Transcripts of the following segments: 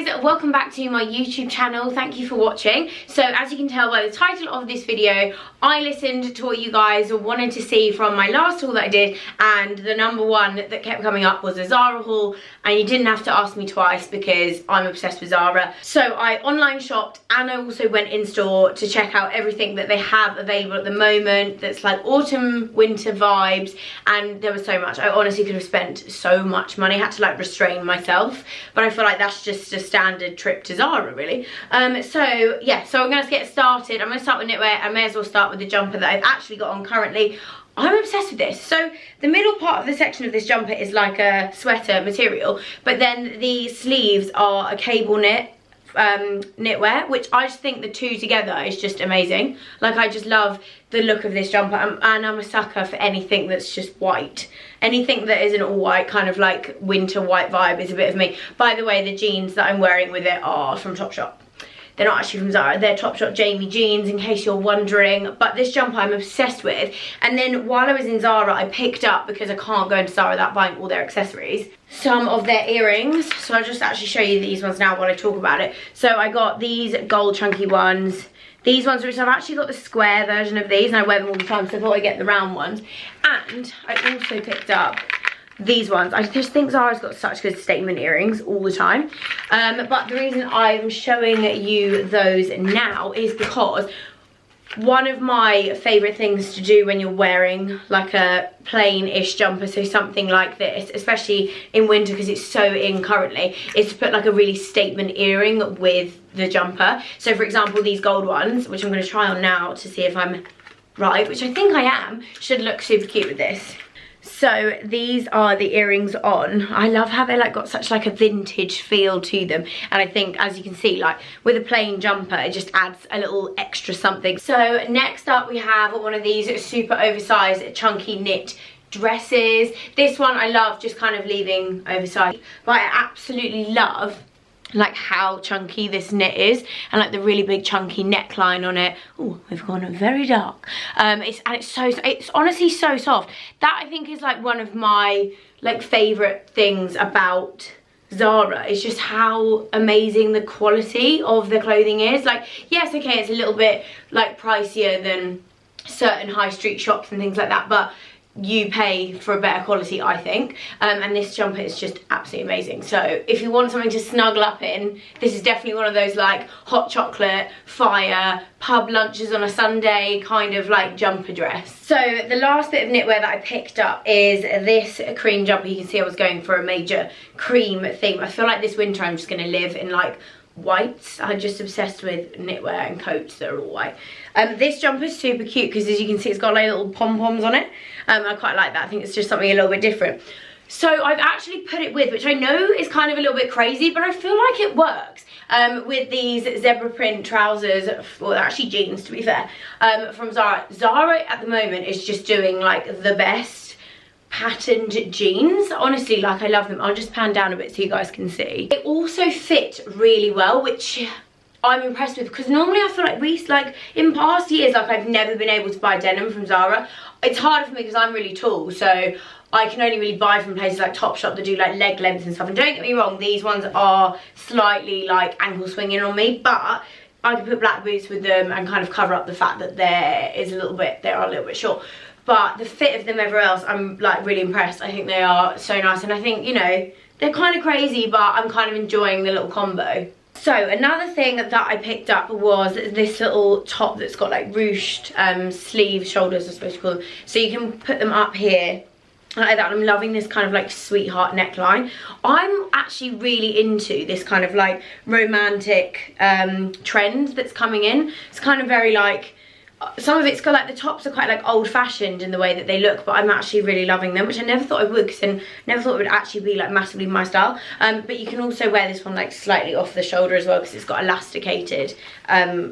guys, welcome back to my YouTube channel. Thank you for watching. So as you can tell by the title of this video, I listened to what you guys wanted to see from my last haul that I did, and the number one that kept coming up was a Zara haul, and you didn't have to ask me twice because I'm obsessed with Zara. So I online shopped and I also went in store to check out everything that they have available at the moment that's like autumn winter vibes, and there was so much. I honestly could have spent so much money. I had to like restrain myself, but I feel like that's just a standard trip to Zara really. So yeah, so I'm gonna get started. I'm gonna start with knitwear. I may as well start with the jumper that I've actually got on currently. I'm obsessed with this. So the middle part of the section of this jumper is like a sweater material, but then the sleeves are a cable knit knitwear, which I just think the two together is just amazing. Like, I just love the look of this jumper, and I'm a sucker for anything that's just white. Anything that isn't all white, kind of like winter white vibe, is a bit of me. By the way, the jeans that I'm wearing with it are from Topshop. They're not actually from Zara, they're Topshop Jamie jeans, in case you're wondering. But this jumper I'm obsessed with. And then while I was in Zara, I picked up, because I can't go into Zara without buying all their accessories, some of their earrings. So I'll just actually show you these ones now while I talk about it. So I got these gold chunky ones. These ones, which I've actually got the square version of these, and I wear them all the time, so I thought I'd get the round ones. And I also picked up these ones. I just think Zara's got such good statement earrings all the time. But the reason I'm showing you those now is because one of my favourite things to do when you're wearing like a plain-ish jumper, so something like this, especially in winter because it's so in currently, is to put like a really statement earring with the jumper. So for example, these gold ones, which I'm going to try on now to see if I'm right, which I think I am, should look super cute with this. So these are the earrings on. I love how they like got such like a vintage feel to them, and I think, as you can see, like with a plain jumper, it just adds a little extra something. So next up we have one of these super oversized chunky knit dresses. This one I love just kind of leaving oversized, but I absolutely love like how chunky this knit is, and like the really big chunky neckline on it. Oh, we've gone very dark. It's honestly so soft. That I think is like one of my like favorite things about Zara, is just how amazing the quality of the clothing is. Like, yes, okay, it's a little bit like pricier than certain high street shops and things like that, but you pay for a better quality, I think. And this jumper is just absolutely amazing. So if you want something to snuggle up in, this is definitely one of those like hot chocolate, fire, pub lunches on a Sunday kind of like jumper dress. So the last bit of knitwear that I picked up is this cream jumper. You can see I was going for a major cream theme. I feel like this winter I'm just going to live in like whites. I'm just obsessed with knitwear and coats that are all white. This jumper is super cute because, as you can see, it's got like little pom-poms on it. I quite like that. I think it's just something a little bit different. So I've actually put it with, which I know is kind of a little bit crazy, but I feel like it works, with these zebra print trousers, well, they're actually jeans to be fair, from Zara. Zara at the moment is just doing like the best patterned jeans. Honestly, like, I love them. I'll just pan down a bit so you guys can see. They also fit really well, which I'm impressed with, because normally I feel like in past years, like, I've never been able to buy denim from Zara. It's harder for me because I'm really tall, so I can only really buy from places like Topshop that do like leg length and stuff. And don't get me wrong, these ones are slightly like ankle swinging on me, but I can put black boots with them and kind of cover up the fact that they are a little bit short. But the fit of them everywhere else, I'm like really impressed. I think they are so nice, and I think, you know, they're kind of crazy, but I'm kind of enjoying the little combo. So another thing that I picked up was this little top that's got like ruched sleeves, shoulders, I suppose you call them. So you can put them up here like that. I'm loving this kind of like sweetheart neckline. I'm actually really into this kind of like romantic trend that's coming in. It's kind of very like, some of it's got like, the tops are quite like old-fashioned in the way that they look, but I'm actually really loving them, which I never thought I would, because I never thought it would actually be like massively my style. But you can also wear this one like slightly off the shoulder as well, because it's got elasticated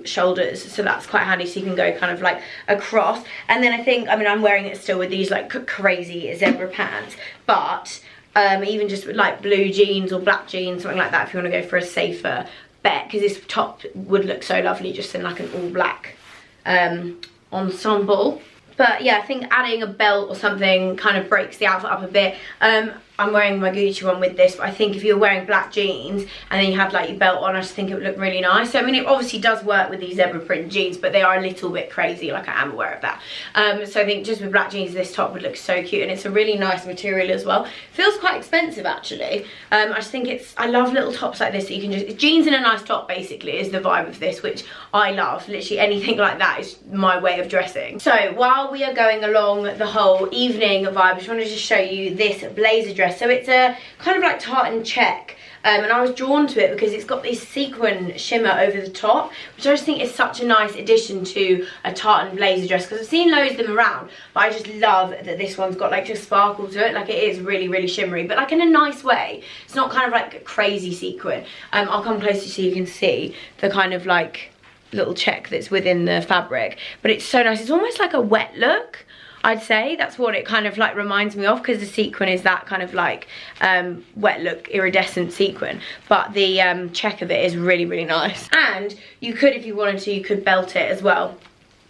shoulders, so that's quite handy. So you can go kind of like across, and then I'm wearing it still with these like crazy zebra pants, but even just with like blue jeans or black jeans, something like that, if you want to go for a safer bet, because this top would look so lovely just in like an all black ensemble. But yeah, I think adding a belt or something kind of breaks the outfit up a bit. I'm wearing my Gucci one with this, but I think if you're wearing black jeans and then you had like your belt on, I just think it would look really nice. So I mean, it obviously does work with these zebra print jeans, but they are a little bit crazy, like I am aware of that. So I think just with black jeans, this top would look so cute, and it's a really nice material as well. Feels quite expensive actually. I just think I love little tops like this that you can just, jeans in a nice top basically is the vibe of this, which I love. Literally anything like that is my way of dressing. So while we are going along the whole evening vibe, I just wanted to show you this blazer dress. So it's a kind of like tartan check, and I was drawn to it because it's got this sequin shimmer over the top, which I just think is such a nice addition to a tartan blazer dress, because I've seen loads of them around, but I just love that this one's got like just sparkle to it. Like it is really, really shimmery, but like in a nice way. It's not kind of like a crazy sequin. I'll come closer so you can see the kind of like little check that's within the fabric, but it's so nice. It's almost like a wet look, I'd say. That's what it kind of like reminds me of, because the sequin is that kind of like wet look iridescent sequin, but the check of it is really, really nice. And you could, if you wanted to, you could belt it as well.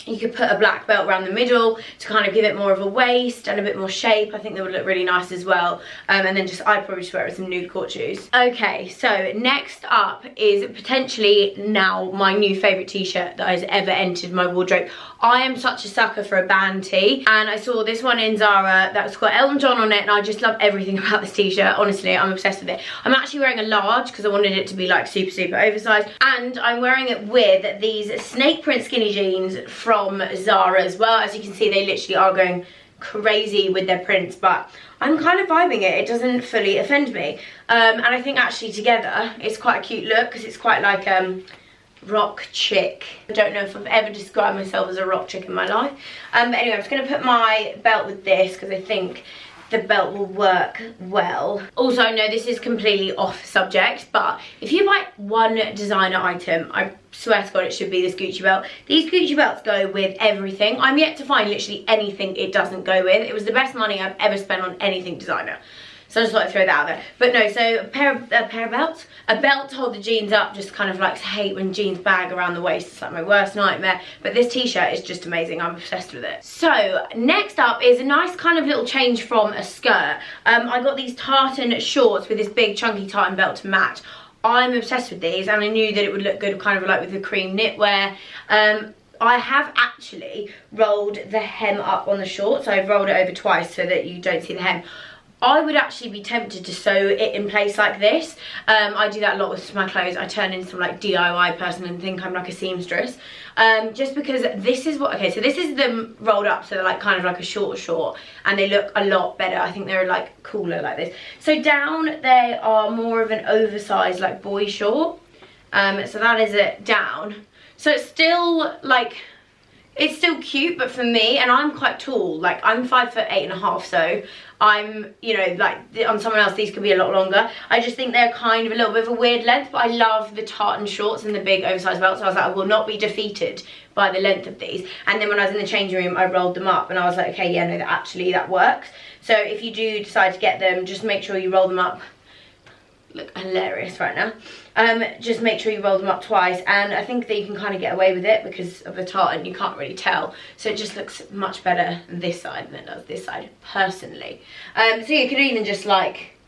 You could put a black belt around the middle to kind of give it more of a waist and a bit more shape. I think that would look really nice as well. And then I'd probably just wear it with some nude court shoes. Okay, so next up is potentially now my new favourite t-shirt that has ever entered my wardrobe. I am such a sucker for a band tee, and I saw this one in Zara that's got Elton John on it, and I just love everything about this t-shirt. Honestly, I'm obsessed with it. I'm actually wearing a large because I wanted it to be like super, super oversized, and I'm wearing it with these snake print skinny jeans from Zara as well. As you can see, they literally are going crazy with their prints, but I'm kind of vibing it. It doesn't fully offend me, and I think actually together it's quite a cute look, because it's quite like rock chick. I don't know if I've ever described myself as a rock chick in my life, but anyway, I'm just going to put my belt with this because I think the belt will work well. Also, I know this is completely off subject, but if you buy one designer item, I swear to God it should be this Gucci belt. These Gucci belts go with everything. I'm yet to find literally anything it doesn't go with. It was the best money I've ever spent on anything designer. So I just thought I'd throw that out there. But no, so a pair of belts. A belt to hold the jeans up, just kind of like hate when jeans bag around the waist. It's like my worst nightmare. But this t-shirt is just amazing. I'm obsessed with it. So next up is a nice kind of little change from a skirt. I got these tartan shorts with this big chunky tartan belt to match. I'm obsessed with these, and I knew that it would look good kind of like with the cream knitwear. I have actually rolled the hem up on the shorts. I've rolled it over twice so that you don't see the hem. I would actually be tempted to sew it in place like this. I do that a lot with my clothes. I turn into some like DIY person and think I'm like a seamstress. Just because this is what, okay, so this is them rolled up, so they're like kind of like a short, and they look a lot better. I think they're like cooler like this. So down they are more of an oversized like boy short. So that is it down. So it's still like, it's still cute, but for me, and I'm quite tall, like I'm 5'8.5", so I'm, you know, like on someone else these could be a lot longer. I just think they're kind of a little bit of a weird length, but I love the tartan shorts and the big oversized belt, so I was like, I will not be defeated by the length of these. And then when I was in the changing room, I rolled them up and I was like, okay, yeah, no, that works. So if you do decide to get them, just make sure you roll them up. Look hilarious right now. Just make sure you roll them up twice, and I think that you can kind of get away with it because of the tartan, you can't really tell, so it just looks much better this side than it does this side, personally. So you could even just like,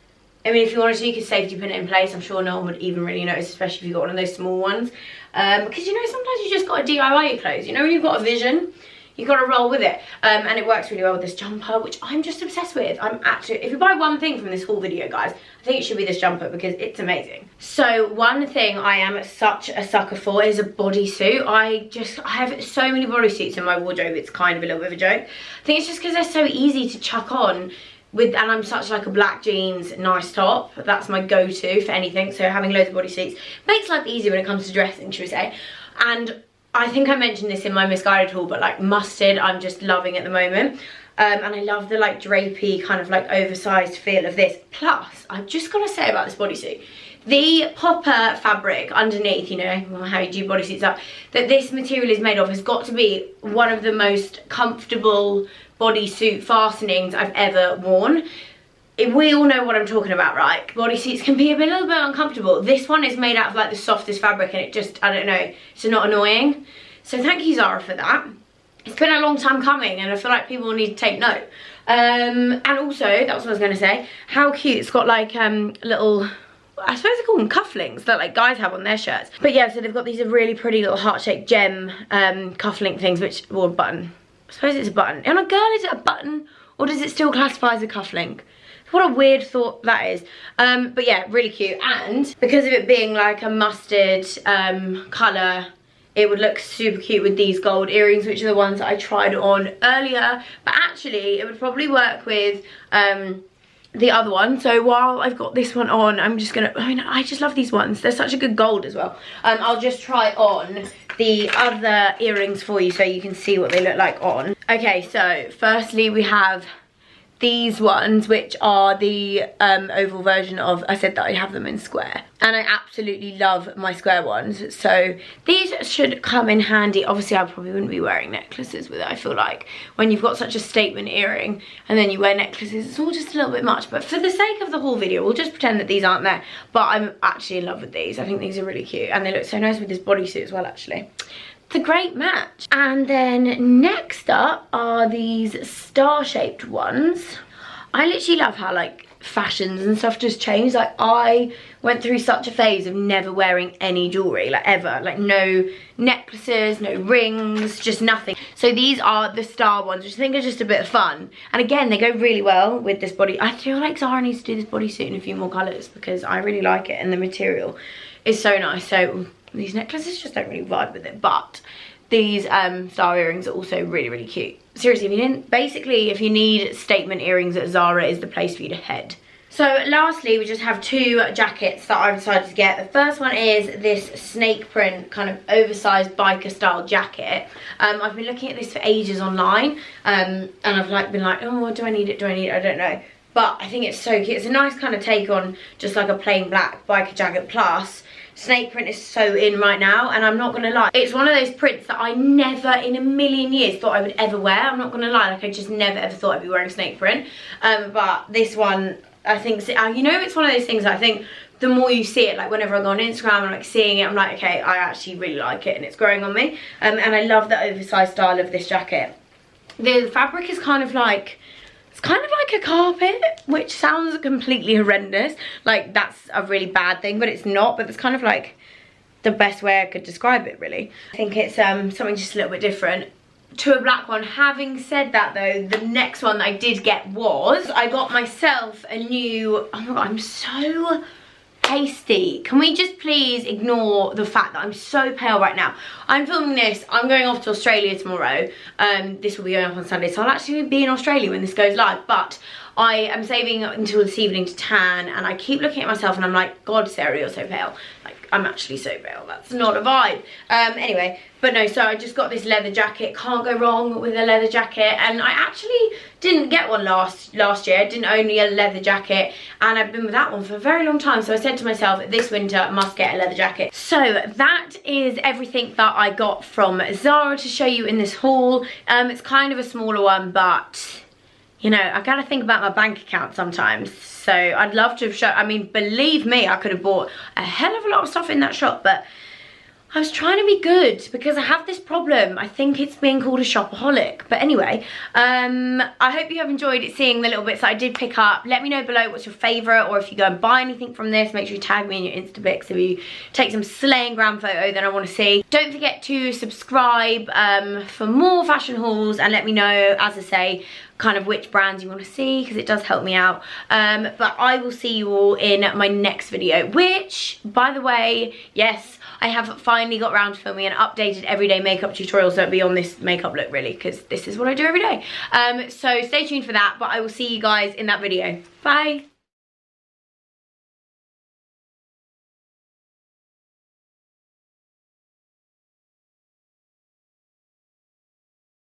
I mean, if you wanted to, you could safety pin it in place. I'm sure no one would even really notice, especially if you've got one of those small ones, because you know, sometimes you just got to DIY your clothes. You know, when you've got a vision, you got to roll with it. And it works really well with this jumper, which I'm just obsessed with. I'm actually, if you buy one thing from this whole video, guys, I think it should be this jumper because it's amazing. So one thing I am such a sucker for is a bodysuit. I have so many bodysuits in my wardrobe, it's kind of a little bit of a joke. I think it's just because they're so easy to chuck on with, and I'm such like a black jeans, nice top. That's my go-to for anything. So having loads of bodysuits makes life easier when it comes to dressing, should we say. And I think I mentioned this in my misguided haul, but like mustard, I'm just loving at the moment. And I love the like drapey kind of like oversized feel of this. Plus, I've just got to say about this bodysuit, the popper fabric underneath, you know, how you do bodysuits up, that this material is made of has got to be one of the most comfortable bodysuit fastenings I've ever worn. We all know what I'm talking about, right? Bodysuits can be a little bit uncomfortable. This one is made out of like the softest fabric, and it just, I don't know, it's not annoying. So thank you, Zara, for that. It's been a long time coming, and I feel like people need to take note. And also, that's what I was going to say, how cute, it's got like little, I suppose they call them cufflinks that like guys have on their shirts. But yeah, so they've got these really pretty little heart-shaped gem cufflink things, which, or a button. I suppose it's a button. On a girl, is it a button? Or does it still classify as a cufflink? What a weird thought that is. But yeah, really cute. And because of it being like a mustard colour, it would look super cute with these gold earrings, which are the ones that I tried on earlier. But actually, it would probably work with the other one. So while I've got this one on, I'm just gonna, I mean, I just love these ones. They're such a good gold as well. I'll just try on the other earrings for you so you can see what they look like on. Okay, so firstly we have these ones, which are the oval version of, I said that I have them in square, and I absolutely love my square ones, so these should come in handy. Obviously I probably wouldn't be wearing necklaces with it. I feel like when you've got such a statement earring and then you wear necklaces, it's all just a little bit much, but for the sake of the whole video we'll just pretend that these aren't there. But I'm actually in love with these. I think these are really cute and they look so nice with this bodysuit as well. Actually, it's a great match. And then next up are these star-shaped ones. I literally love how like fashions and stuff just change. Like I went through such a phase of never wearing any jewelry, like ever, like no necklaces, no rings, just nothing. So these are the star ones, which I think are just a bit of fun. And again, they go really well with this body. I feel like Zara needs to do this bodysuit in a few more colours because I really like it and the material is so nice. So these necklaces just don't really vibe with it, but these star earrings are also really, really cute. Seriously, if you need statement earrings, at Zara is the place for you to head. So lastly, we just have two jackets that I've decided to get. The first one is this snake print kind of oversized biker style jacket. I've been looking at this for ages online, and I've like been like, oh, do I need it, I don't know. But I think it's so cute. It's a nice kind of take on just like a plain black biker jacket, plus snake print is so in right now, and I'm not gonna lie, it's one of those prints that I never in a million years thought I would ever wear. I'm not gonna lie, like I just never ever thought I'd be wearing snake print. But this one, I think, you know, it's one of those things that I think the more you see it, like whenever I go on Instagram and like seeing it, I'm like, okay, I actually really like it and it's growing on me. And I love the oversized style of this jacket. The fabric is kind of like, it's kind of like a carpet, which sounds completely horrendous. Like that's a really bad thing, but it's not. But it's kind of like the best way I could describe it, really. I think it's something just a little bit different to a black one. Having said that though, the next one that I did get was, I got myself a new, oh my god, I'm so pasty. Can we just please ignore the fact that I'm so pale right now? I'm filming this, I'm going off to Australia tomorrow. This will be going up on Sunday, so I'll actually be in Australia when this goes live, but I am saving until this evening to tan, and I keep looking at myself and I'm like, God, Sarah, you're so pale. Like, I'm actually so pale, that's not a vibe. Anyway, but no, so I just got this leather jacket. Can't go wrong with a leather jacket, and I actually didn't get one last year. I didn't own a leather jacket, and I've been with that one for a very long time, so I said to myself, this winter I must get a leather jacket. So that is everything that I got from Zara to show you in this haul. It's kind of a smaller one, but you know, I gotta think about my bank account sometimes. So I'd love to have shown, I mean, believe me, I could have bought a hell of a lot of stuff in that shop, but I was trying to be good because I have this problem. I think it's being called a shopaholic. But anyway, I hope you have enjoyed seeing the little bits that I did pick up. Let me know below what's your favourite, or if you go and buy anything from this, make sure you tag me in your Insta pics. If you take some slaying gram photo, then I want to see. Don't forget to subscribe for more fashion hauls, and let me know, as I say, kind of which brands you want to see, because it does help me out. But I will see you all in my next video, which, by the way, yes, I have finally got around to filming an updated everyday makeup tutorial, so it'll be on this makeup look, really, because this is what I do every day. So stay tuned for that, but I will see you guys in that video. Bye!